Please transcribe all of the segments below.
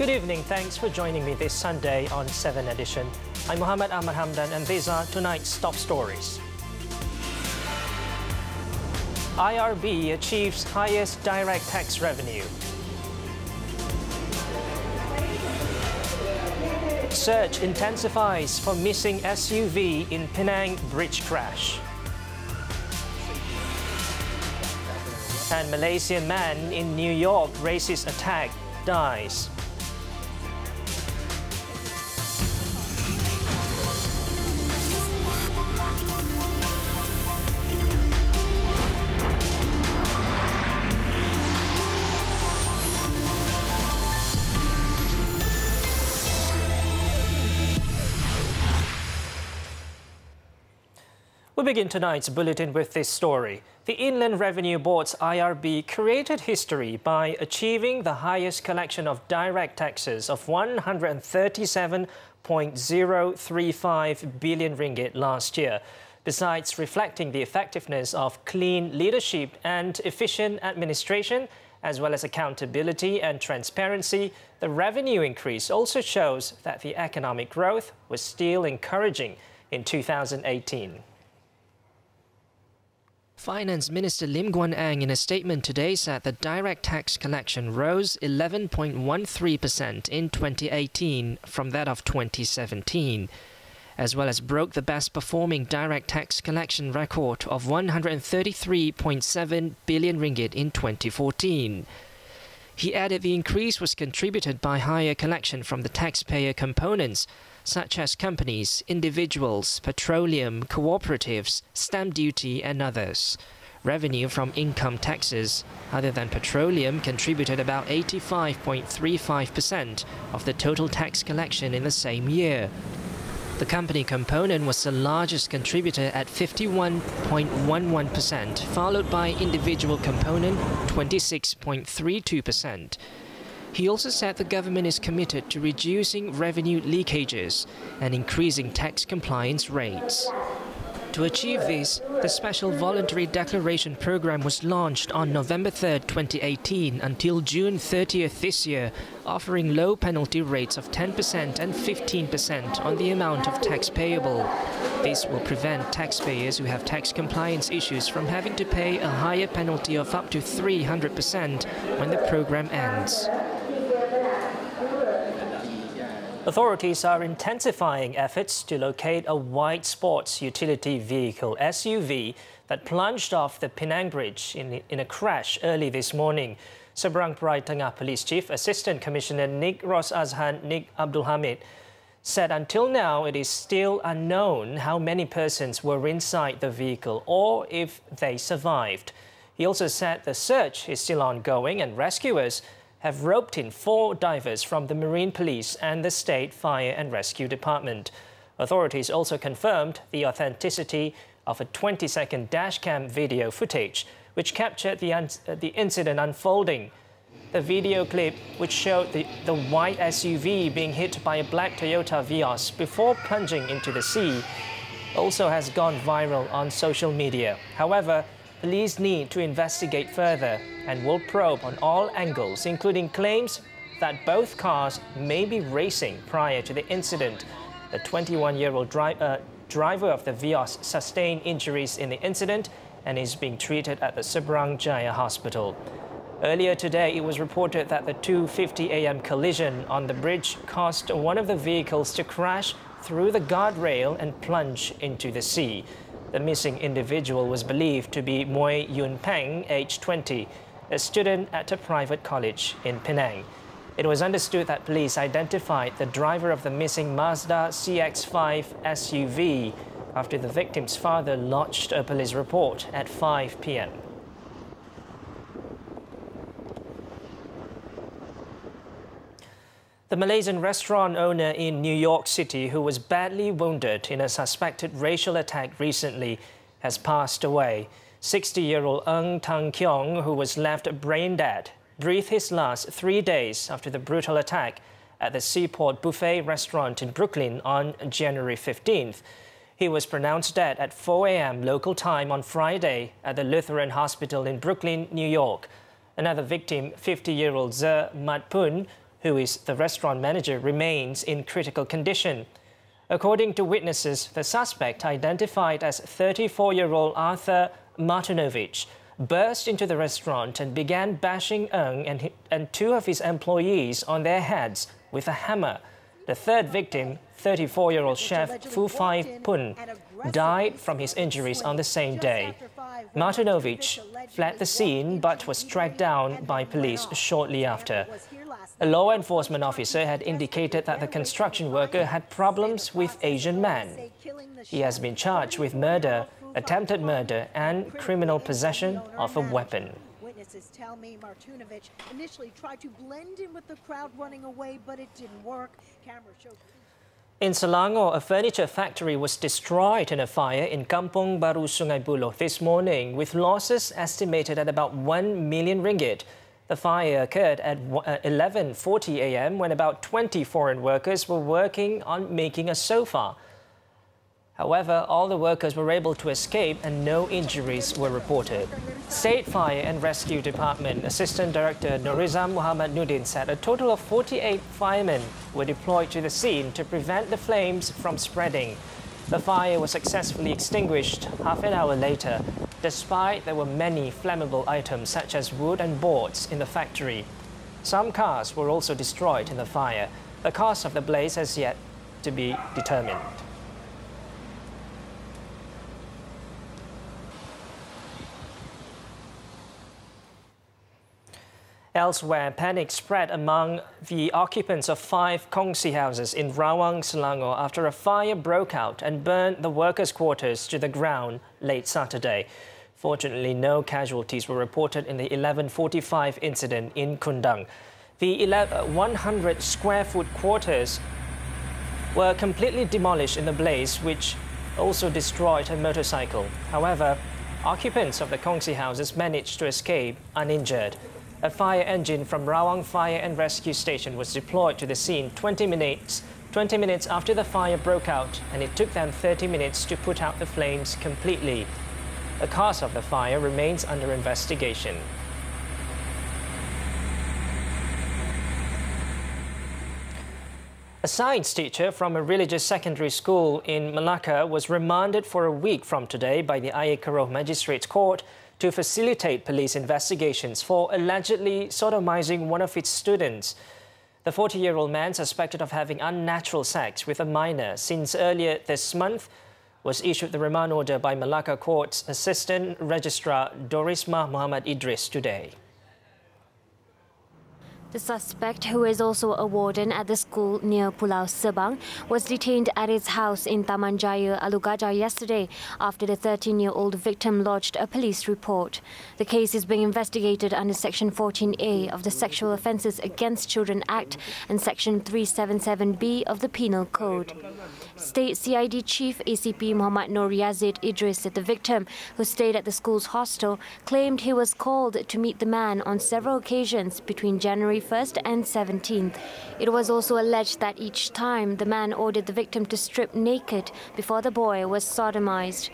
Good evening, thanks for joining me this Sunday on 7Edition. I'm Muhammad Ahmad Hamdan and these are tonight's top stories. IRB achieves highest direct tax revenue. Search intensifies for missing SUV in Penang bridge crash. And Malaysian man in New York racist attack dies. We begin tonight's bulletin with this story. The Inland Revenue Board's IRB created history by achieving the highest collection of direct taxes of 137.035 billion ringgit last year. Besides reflecting the effectiveness of clean leadership and efficient administration, as well as accountability and transparency, the revenue increase also shows that the economic growth was still encouraging in 2018. Finance Minister Lim Guan Eng in a statement today said the direct tax collection rose 11.13% in 2018 from that of 2017, as well as broke the best-performing direct tax collection record of 133.7 billion ringgit in 2014. He added the increase was contributed by higher collection from the taxpayer components, such as companies, individuals, petroleum, cooperatives, stamp duty and others. Revenue from income taxes, other than petroleum, contributed about 85.35% of the total tax collection in the same year. The company component was the largest contributor at 51.11%, followed by individual component 26.32%. He also said the government is committed to reducing revenue leakages and increasing tax compliance rates. To achieve this, the Special Voluntary Declaration Program was launched on November 3, 2018 until June 30th this year, offering low penalty rates of 10% and 15% on the amount of tax payable. This will prevent taxpayers who have tax compliance issues from having to pay a higher penalty of up to 300% when the program ends. Authorities are intensifying efforts to locate a white sports utility vehicle SUV that plunged off the Penang Bridge in a crash early this morning. Seberang Perai Tengah Police Chief Assistant Commissioner Nik Ros Azhan Nik Abdul Hamid said until now it is still unknown how many persons were inside the vehicle or if they survived. He also said the search is still ongoing and rescuers have roped in 4 divers from the Marine Police and the State Fire and Rescue Department. Authorities also confirmed the authenticity of a 20-second dashcam video footage which captured the incident unfolding. The video clip, which showed the white SUV being hit by a black Toyota Vios before plunging into the sea, also has gone viral on social media. However, police need to investigate further and will probe on all angles, including claims that both cars may be racing prior to the incident. The 21-year-old driver of the Vios sustained injuries in the incident and is being treated at the Seberang Jaya Hospital. Earlier today, it was reported that the 2:50 a.m. collision on the bridge caused one of the vehicles to crash through the guardrail and plunge into the sea. The missing individual was believed to be Moy Yun Peng, aged 20, a student at a private college in Penang. It was understood that police identified the driver of the missing Mazda CX-5 SUV after the victim's father lodged a police report at 5 p.m. The Malaysian restaurant owner in New York City who was badly wounded in a suspected racial attack recently has passed away. 60-year-old Ng Tang Kiong, who was left brain dead, breathed his last 3 days after the brutal attack at the Seaport Buffet restaurant in Brooklyn on January 15th. He was pronounced dead at 4 a.m. local time on Friday at the Lutheran Hospital in Brooklyn, New York. Another victim, 50-year-old Ze Mat Pun, who is the restaurant manager, remains in critical condition. According to witnesses, the suspect, identified as 34-year-old Arthur Martinovich, burst into the restaurant and began bashing Ng and two of his employees on their heads with a hammer. The third victim, 34-year-old chef Fu Fai Pun, died from his injuries on the same day. Martinovich fled the scene but was tracked down by police shortly after. A law enforcement officer had indicated that the construction worker had problems with Asian men. He has been charged with murder, attempted murder and criminal possession of a weapon. Witnesses tell me Martinovich initially tried to blend in with the crowd running away, but it didn't work. Cameras showed. In Selangor, a furniture factory was destroyed in a fire in Kampung Baru Sungai Buloh this morning, with losses estimated at about 1 million ringgit. The fire occurred at 11:40 a.m. when about 20 foreign workers were working on making a sofa. However, all the workers were able to escape and no injuries were reported. State Fire and Rescue Department Assistant Director Norizam Muhammad Nudin said a total of 48 firemen were deployed to the scene to prevent the flames from spreading. The fire was successfully extinguished half an hour later, despite there were many flammable items such as wood and boards in the factory. Some cars were also destroyed in the fire. The cause of the blaze has yet to be determined. Elsewhere, panic spread among the occupants of 5 kongsi houses in Rawang, Selangor after a fire broke out and burned the workers' quarters to the ground late Saturday. Fortunately, no casualties were reported in the 11:45 incident in Kundang. The 100 square foot quarters were completely demolished in the blaze, which also destroyed a motorcycle. However, occupants of the kongsi houses managed to escape uninjured. A fire engine from Rawang Fire and Rescue Station was deployed to the scene 20 minutes after the fire broke out, and it took them 30 minutes to put out the flames completely. The cause of the fire remains under investigation. A science teacher from a religious secondary school in Malacca was remanded for a week from today by the Ayer Keroh Magistrates Court to facilitate police investigations for allegedly sodomizing one of its students. The 40-year-old man, suspected of having unnatural sex with a minor since earlier this month, was issued the remand order by Malacca Court's Assistant Registrar Dorisma Muhammad Idris today. The suspect, who is also a warden at the school near Pulau Sebang, was detained at his house in Taman Jaya, Alugajah yesterday after the 13-year-old victim lodged a police report. The case is being investigated under Section 14A of the Sexual Offences Against Children Act and Section 377B of the Penal Code. State CID Chief ACP Muhammad Nur Yazid Idris said the victim, who stayed at the school's hostel, claimed he was called to meet the man on several occasions between January 1st and 17th. It was also alleged that each time the man ordered the victim to strip naked before the boy was sodomized.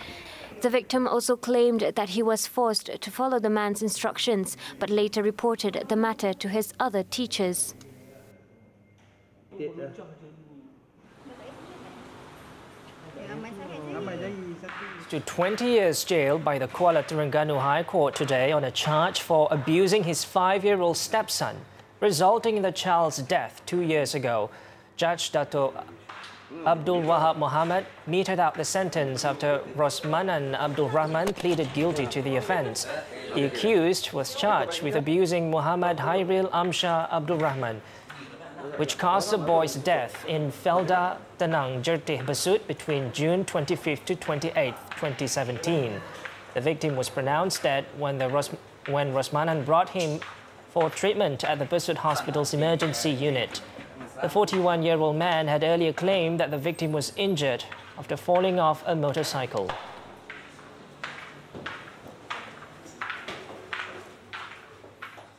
The victim also claimed that he was forced to follow the man's instructions, but later reported the matter to his other teachers. To 20 years jail by the Kuala Terengganu High Court today on a charge for abusing his 5-year-old stepson, resulting in the child's death 2 years ago. Judge Dato Abdul Wahab Mohammed meted out the sentence after Rosmanan Abdul Rahman pleaded guilty to the offence. The accused was charged with abusing Muhammad Hairil Amshah Abdul Rahman, which caused the boy's death in Felda Tenang, Jertih Besut between June 25th to 28th, 2017. The victim was pronounced dead when Rosmanan brought him for treatment at the Besut Hospital's emergency unit. The 41-year-old man had earlier claimed that the victim was injured after falling off a motorcycle.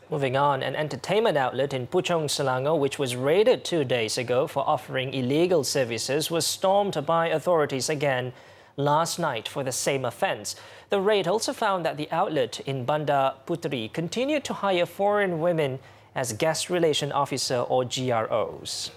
Moving on, an entertainment outlet in Puchong, Selangor, which was raided 2 days ago for offering illegal services, was stormed by authorities again last night for the same offence. The raid also found that the outlet in Bandar Puteri continued to hire foreign women as guest relation officer or GROs.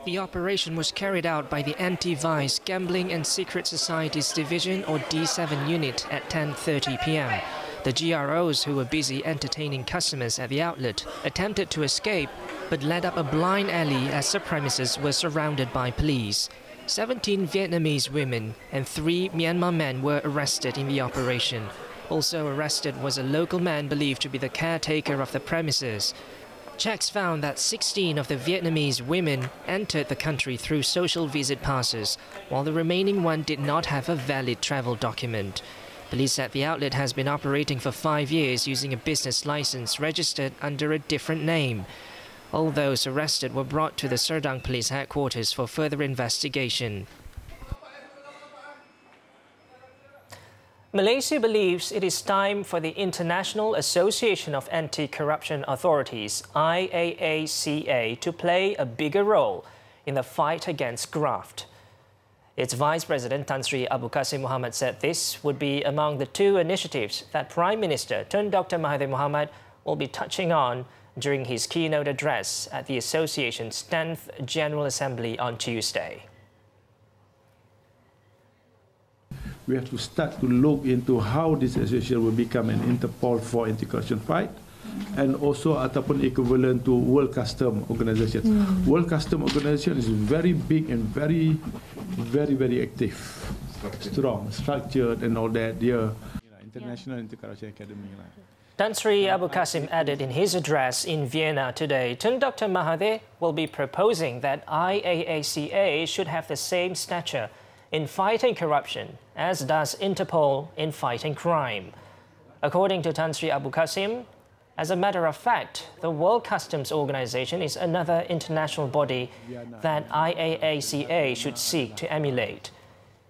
The operation was carried out by the Anti-Vice Gambling and Secret Societies Division or D7 unit at 10:30 p.m. The GROs, who were busy entertaining customers at the outlet, attempted to escape but led up a blind alley as the premises were surrounded by police. 17 Vietnamese women and 3 Myanmar men were arrested in the operation. Also arrested was a local man believed to be the caretaker of the premises. Checks found that 16 of the Vietnamese women entered the country through social visit passes, while the remaining one did not have a valid travel document. Police said the outlet has been operating for 5 years using a business license registered under a different name. All those arrested were brought to the Serdang Police Headquarters for further investigation. Malaysia believes it is time for the International Association of Anti-Corruption Authorities, IAACA, to play a bigger role in the fight against graft. Its Vice President Tan Sri Abu Qasim Mohamad said this would be among the 2 initiatives that Prime Minister Tun Dr. Mahathir Mohamad will be touching on during his keynote address at the association's 10th General Assembly on Tuesday. We have to start to look into how this association will become an Interpol for anti-corruption fight, and also ataupun equivalent to World Custom Organization. World Custom Organization is very big and very active, strong, structured, and all that. Yeah, International Anti-Corruption Academy. Tan Sri Abu Qasim added in his address in Vienna today, Tun Dr. Mahathir will be proposing that IAACA should have the same stature in fighting corruption as does Interpol in fighting crime. According to Tan Sri Abu Qasim, as a matter of fact, the World Customs Organization is another international body that IAACA should seek to emulate.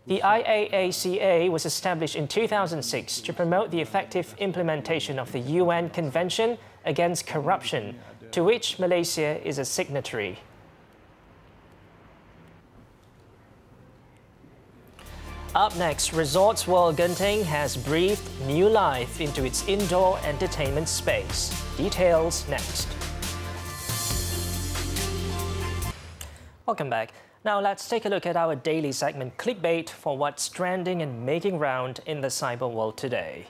The IAACA was established in 2006 to promote the effective implementation of the UN Convention Against Corruption, to which Malaysia is a signatory. Up next, Resorts World Genting has breathed new life into its indoor entertainment space. Details next. Welcome back. Now let's take a look at our daily segment Clickbait for what's trending and making round in the cyber world today.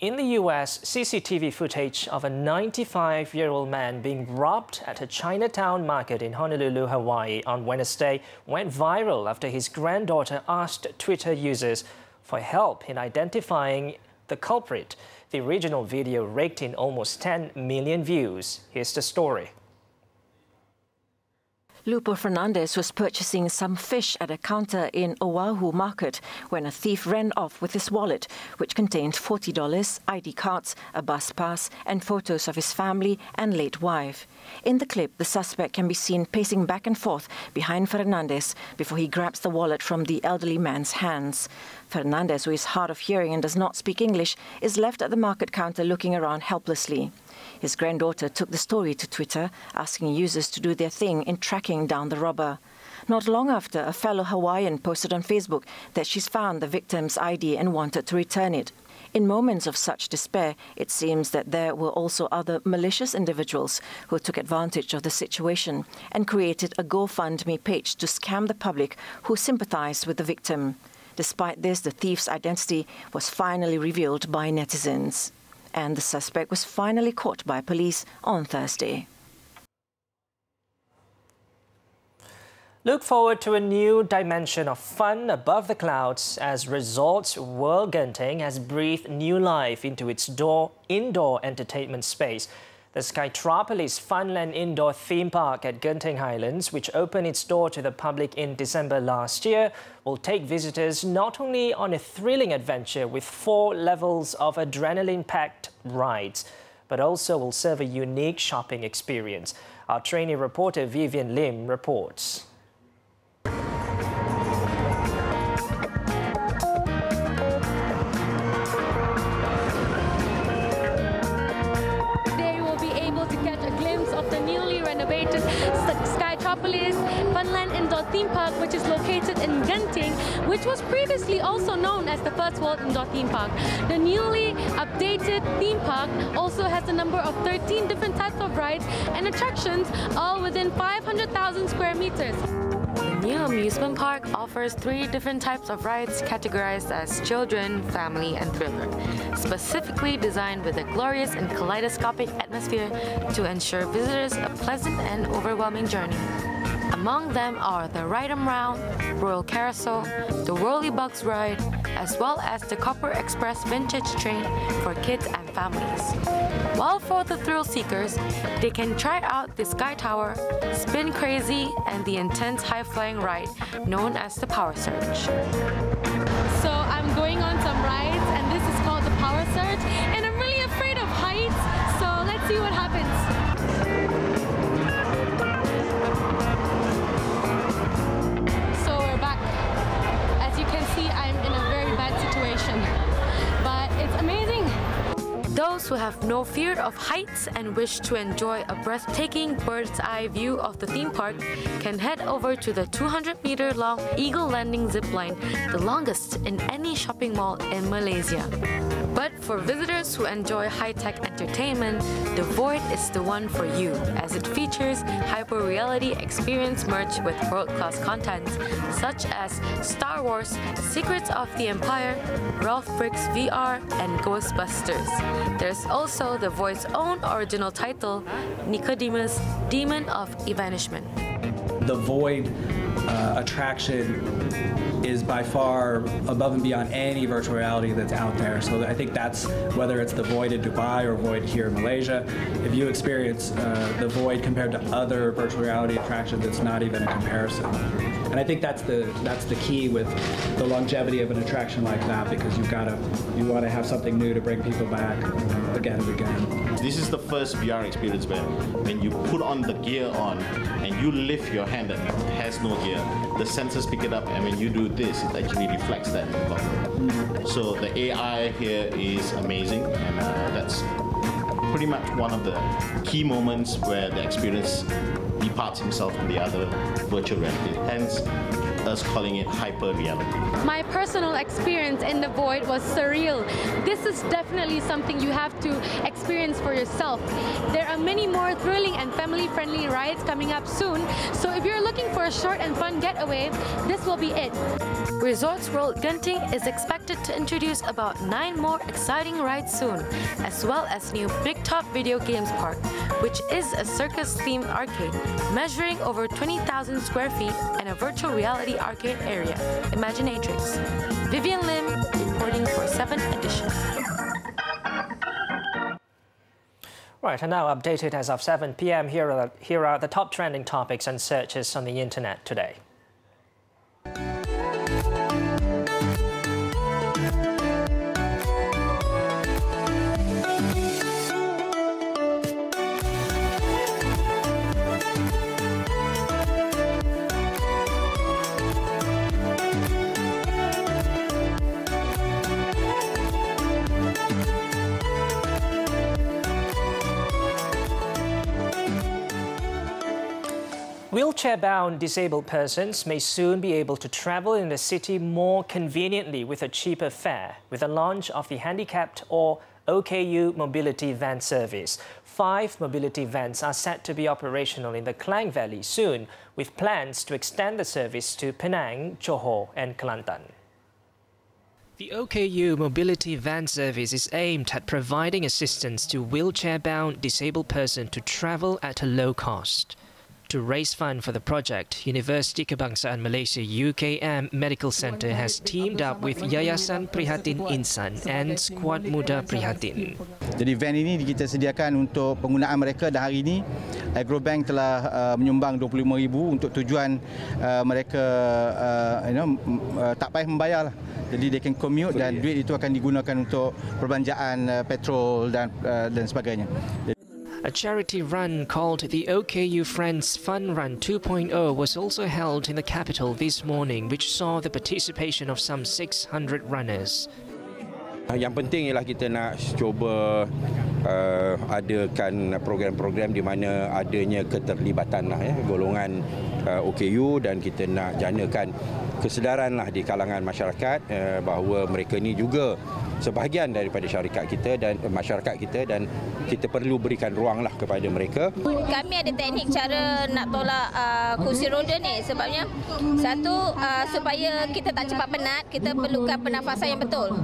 In the US, CCTV footage of a 95-year-old man being robbed at a Chinatown market in Honolulu, Hawaii on Wednesday went viral after his granddaughter asked Twitter users for help in identifying the culprit. The original video raked in almost 10 million views. Here's the story. Lupo Fernandez was purchasing some fish at a counter in Oahu Market when a thief ran off with his wallet, which contained $40, ID cards, a bus pass, and photos of his family and late wife. In the clip, the suspect can be seen pacing back and forth behind Fernandez before he grabs the wallet from the elderly man's hands. Fernandez, who is hard of hearing and does not speak English, is left at the market counter looking around helplessly. His granddaughter took the story to Twitter, asking users to do their thing in tracking down the robber. Not long after, a fellow Hawaiian posted on Facebook that she's found the victim's ID and wanted to return it. In moments of such despair, it seems that there were also other malicious individuals who took advantage of the situation and created a GoFundMe page to scam the public who sympathized with the victim. Despite this, the thief's identity was finally revealed by netizens, and the suspect was finally caught by police on Thursday. Look forward to a new dimension of fun above the clouds as Resorts World Genting has breathed new life into its indoor entertainment space. The Skytropolis Funland Indoor Theme Park at Genting Highlands, which opened its door to the public in December last year, will take visitors not only on a thrilling adventure with 4 levels of adrenaline-packed rides, but also will serve a unique shopping experience. Our trainee reporter Vivian Lim reports. Skytropolis Funland Indoor theme park, which is located in Genting, which was previously also known as the first world indoor theme park. The newly updated theme park also has a number of 13 different types of rides and attractions, all within 500,000 square meters. The new amusement park offers 3 different types of rides categorized as children, family and thriller, specifically designed with a glorious and kaleidoscopic atmosphere to ensure visitors a pleasant and overwhelming journey. Among them are the Ride 'em Round, Royal Carousel, the Whirly Bugs ride, as well as the Copper Express vintage train for kids and families. While for the thrill seekers, they can try out the Sky Tower, Spin Crazy, and the intense high-flying ride known as the Power Surge. So I'm going on some rides, and this is called the Power Surge, and I'm really afraid of heights, so let's see what happens. So we're back. As you can see, I'm in a very bad situation, but it's amazing. Those who have no fear of heights and wish to enjoy a breathtaking bird's-eye view of the theme park can head over to the 200-meter-long Eagle Landing zipline, the longest in any shopping mall in Malaysia. But for visitors who enjoy high-tech entertainment, the Void is the one for you, as it features hyper-reality experience merged with world-class content, such as Star Wars, Secrets of the Empire, Ralph Breaks VR, and Ghostbusters. There's also the Void's own original title, Nicodemus, Demon of Evanishment. The Void attraction is by far above and beyond any virtual reality that's out there. So I think that's, whether it's the Void in Dubai or Void here in Malaysia, if you experience the Void compared to other virtual reality attractions, it's not even a comparison. And I think that's the key with the longevity of an attraction like that, because you want to have something new to bring people back again and again. This is the first VR experience where when you put on the gear on and you lift your hand that has no gear, the sensors pick it up, and when you do this, it actually reflects that. So the AI here is amazing, and that's pretty much one of the key moments where the experience departs himself from the other virtual reality. Hence, us calling it hyper reality. My personal experience in the Void was surreal. This is definitely something you have to experience for yourself. There are many more thrilling and family-friendly rides coming up soon, so if you're looking for a short and fun getaway, this will be it. Resorts World Genting is expected to introduce about 9 more exciting rides soon, as well as new Big Top Video Games Park, which is a circus-themed arcade measuring over 20,000 square feet and a virtual reality arcade area, Imaginatrix. Vivian Lim reporting for 7Edition. Right, and now updated as of 7 p.m. Here are the top trending topics and searches on the internet today. Wheelchair-bound disabled persons may soon be able to travel in the city more conveniently with a cheaper fare with the launch of the Handicapped or OKU mobility van service. 5 mobility vans are set to be operational in the Klang Valley soon, with plans to extend the service to Penang, Johor and Kelantan. The OKU mobility van service is aimed at providing assistance to wheelchair-bound disabled persons to travel at a low cost. To raise funds for the project, University Kebangsaan Malaysia UKM Medical Centre has teamed up with Yayasan Prihatin Insan and Squad Muda Prihatin. Jadi van ini kita sediakan untuk penggunaan mereka, dan hari ini Agrobank telah menyumbang 25,000 untuk tujuan mereka tak payah membayar lah. Jadi they can commute dan duit itu akan digunakan untuk perbelanjaan petrol dan sebagainya. A charity run called the OKU Friends Fun Run 2.0 was also held in the capital this morning, which saw the participation of some 600 runners. Yang penting ialah kita nak cuba adakan program-program di mana adanya keterlibatan golongan OKU, dan kita nak janakan kesedaran di kalangan masyarakat bahawa mereka ni juga sebahagian daripada syarikat kita dan masyarakat kita, dan kita perlu berikan ruang kepada mereka. Kami ada teknik cara nak tolak kursi roda ni, sebabnya satu supaya kita tak cepat penat, kita perlukan pernafasan yang betul.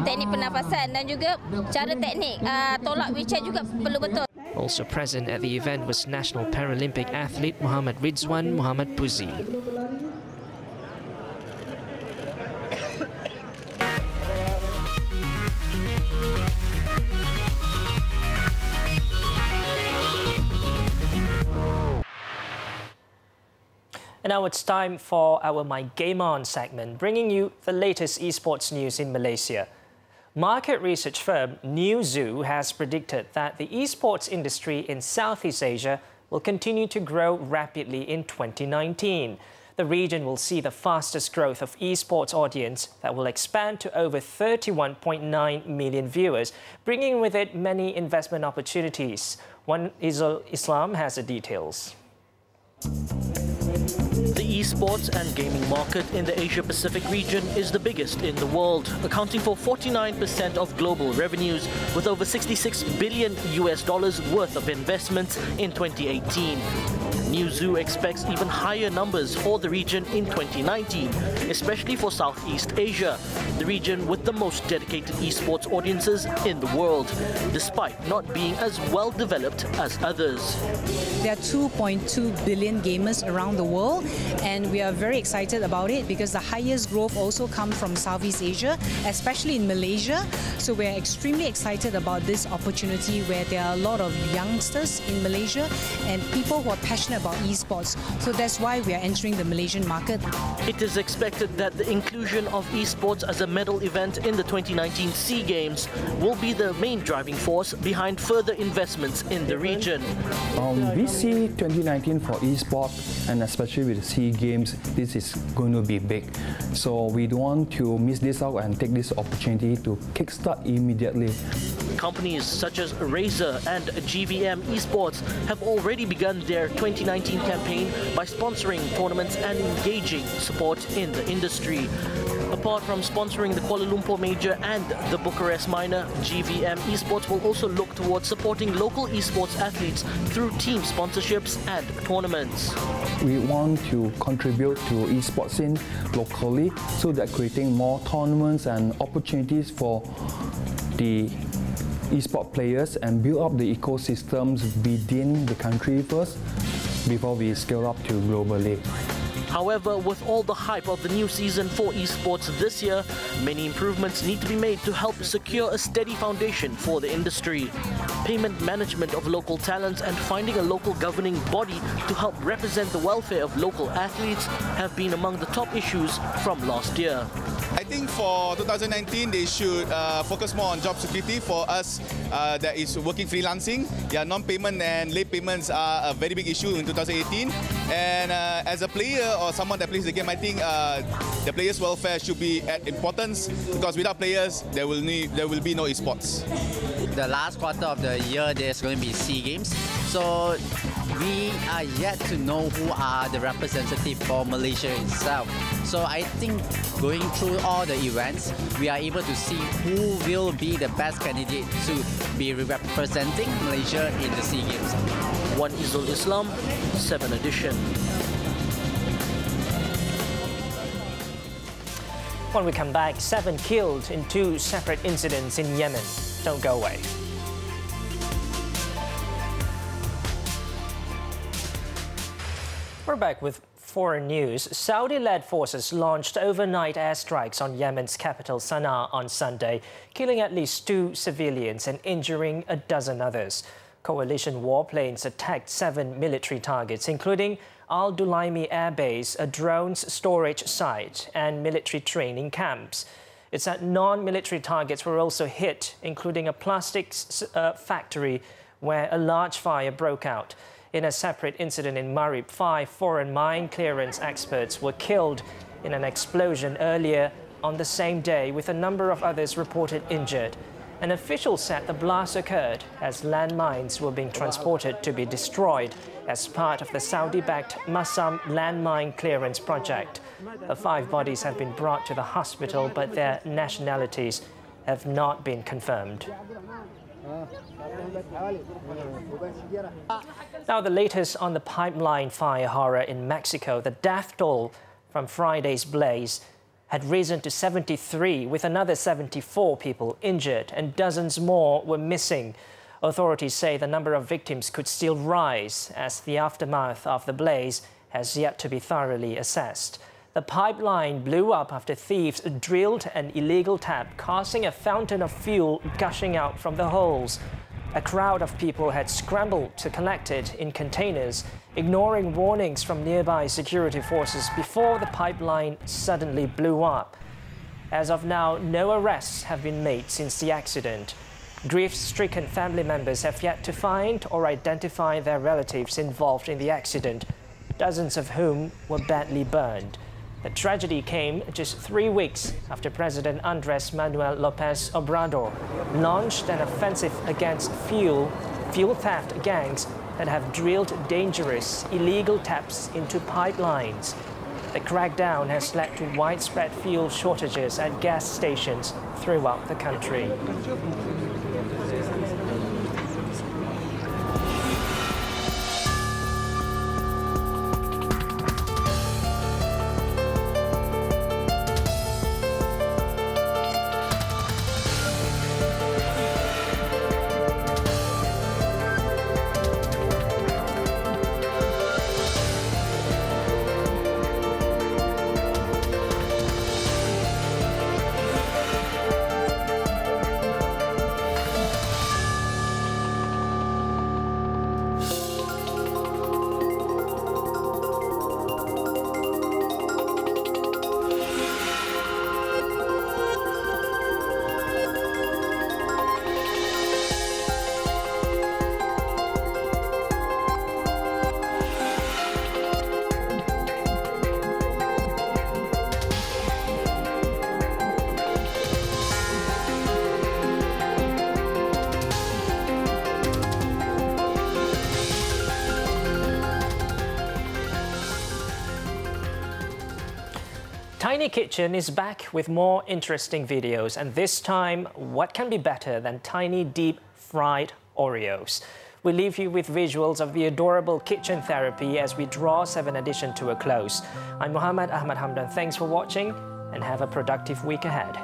Teknik pernafasan dan juga cara teknik tolak wheelchair juga perlu betul. Also present at the event was National Paralympic athlete Muhammad Rizwan Muhammad Puzi. And now it's time for our My Game On segment, bringing you the latest esports news in Malaysia. Market research firm Newzoo has predicted that the esports industry in Southeast Asia will continue to grow rapidly in 2019. The region will see the fastest growth of esports audience that will expand to over 31.9 million viewers, bringing with it many investment opportunities. One Islam has the details. The esports and gaming market in the Asia-Pacific region is the biggest in the world, accounting for 49% of global revenues, with over $66 billion worth of investments in 2018. Newzoo expects even higher numbers for the region in 2019, especially for Southeast Asia, the region with the most dedicated esports audiences in the world, despite not being as well developed as others. There are 2.2 billion gamers around the world, and we are very excited about it because the highest growth also comes from Southeast Asia, especially in Malaysia. So we're extremely excited about this opportunity where there are a lot of youngsters in Malaysia and people who are passionate about esports. So that's why we are entering the Malaysian market. It is expected that the inclusion of esports as a medal event in the 2019 SEA Games will be the main driving force behind further investments in the region. We see 2019 for esports, and especially with the SEA Games, this is going to be big. So we don't want to miss this out and take this opportunity to kickstart immediately. Companies such as Razer and GVM Esports have already begun their 2019 campaign by sponsoring tournaments and engaging support in the industry. Apart from sponsoring the Kuala Lumpur Major and the Bucharest Minor, GVM Esports will also look towards supporting local esports athletes through team sponsorships and tournaments. We want to contribute to esports scene locally, so that creating more tournaments and opportunities for the esports players and build up the ecosystems within the country first before we scale up to globally. However, with all the hype of the new season for esports this year, many improvements need to be made to help secure a steady foundation for the industry. Payment management of local talents and finding a local governing body to help represent the welfare of local athletes have been among the top issues from last year. I think for 2019, they should focus more on job security for us that is working freelancing. Yeah, non-payment and late payments are a very big issue in 2018. And as a player or someone that plays the game, I think the players' welfare should be at importance, because without players, there will be no esports. The last quarter of the year, there's going to be SEA Games. So we are yet to know who are the representatives for Malaysia itself. So I think going through all the events, we are able to see who will be the best candidate to be representing Malaysia in the SEA Games. One Izul Islam, 7Edition. When we come back, 7 killed in 2 separate incidents in Yemen. Don't go away. We're back with foreign news. Saudi-led forces launched overnight airstrikes on Yemen's capital Sana'a on Sunday, killing at least 2 civilians and injuring a dozen others. Coalition warplanes attacked 7 military targets, including Al Dulaimi Air Base, a drones storage site, and military training camps. It said non-military targets were also hit, including a plastics factory where a large fire broke out. In a separate incident in Marib, 5 foreign mine clearance experts were killed in an explosion earlier on the same day, with a number of others reported injured. An official said the blast occurred as landmines were being transported to be destroyed as part of the Saudi-backed Masam landmine clearance project. The 5 bodies have been brought to the hospital, but their nationalities have not been confirmed. Now, the latest on the pipeline fire horror in Mexico. The death toll from Friday's blaze had risen to 73, with another 74 people injured and dozens more were missing. Authorities say the number of victims could still rise as the aftermath of the blaze has yet to be thoroughly assessed. The pipeline blew up after thieves drilled an illegal tap, causing a fountain of fuel gushing out from the holes. A crowd of people had scrambled to collect it in containers, ignoring warnings from nearby security forces before the pipeline suddenly blew up. As of now, no arrests have been made since the accident. Grief-stricken family members have yet to find or identify their relatives involved in the accident, dozens of whom were badly burned. The tragedy came just 3 weeks after President Andrés Manuel López Obrador launched an offensive against fuel theft gangs that have drilled dangerous, illegal taps into pipelines. The crackdown has led to widespread fuel shortages at gas stations throughout the country. Tiny Kitchen is back with more interesting videos, and this time, what can be better than tiny deep fried Oreos? We leave you with visuals of the adorable kitchen therapy as we draw 7Edition to a close. I'm Muhammad Ahmad Hamdan. Thanks for watching and have a productive week ahead.